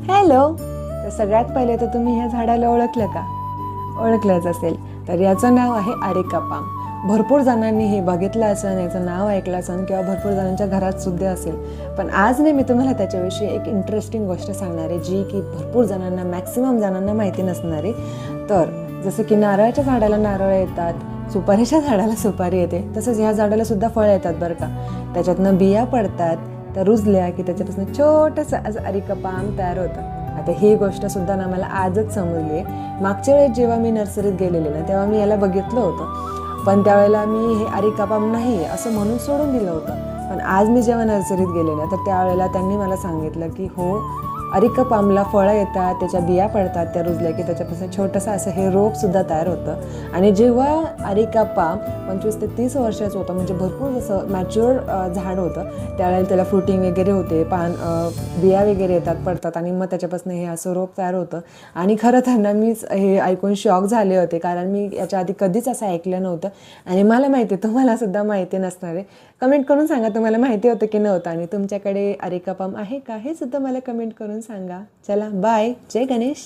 Hello. तर सगळ्यात पहिले तर तुम्ही ह्या झाडाला ओळखलं का? ओळखलंच असेल. तर याचं नाव आहे अरेका पाम. भरपूर जणांनी हे बघितलं असेल, याचं नाव ऐकलं असेल किंवा भरपूर जणांच्या घरात सुद्धा असेल. पण आज मी तुम्हाला त्याच्याविषयी एक इंटरेस्टिंग गोष्ट सांगणार आहे, जी की भरपूर जणांना, मॅक्सिमम जणांना माहिती नसणार आहे. तर जसं की नारळाच्या झाडाला नारळ येतात, सुपारीच्या झाडाला सुपारी येते, तसंच ह्या झाडाला सुद्धा फळं येतात बरं का. त्याच्यातनं बिया पडतात, त्या रुजल्या की त्याच्यापासून छोटंसं असं अरेका पाम तयार होतं. आता ही गोष्टसुद्धा ना मला आजच समजली आहे. मागच्या वेळेस जेव्हा मी नर्सरीत गेलेले ना, तेव्हा मी याला बघितलं होतं, पण त्यावेळेला मी हे अरेका पाम नाही असं म्हणून सोडून दिलं होतं. पण आज मी जेव्हा नर्सरीत गेले ना, तर त्यावेळेला त्यांनी मला सांगितलं की हो, अरेका पामला फळं येतात, त्याच्या बिया पडतात, त्या रुजल्या की त्याच्यापासून छोटंसं असं हे रोपसुद्धा तयार होतं. आणि जेव्हा अरेका पाम 25 ते 30 वर्षाचं होतं, म्हणजे भरपूर जसं मॅच्युअर झाड होतं, त्यावेळेला त्याला फ्रुटिंग वगैरे होते, बिया वगैरे येतात, पडतात आणि मग त्याच्यापासून हे असं रोप तयार होतं. आणि खरं तर ना, मीच हे ऐकून शॉक झाले होते, कारण मी याच्या आधी कधीच असं ऐकलं नव्हतं. आणि मला माहिती आहे तुम्हालासुद्धा माहिती नसणार आहे. कमेंट करून सांगा तुम्हाला माहिती होतं की नव्हतं, आणि तुमच्याकडे अरेका पाम आहे का हे सुद्धा मला कमेंट करून सांगा. चला बाय. जय गणेश.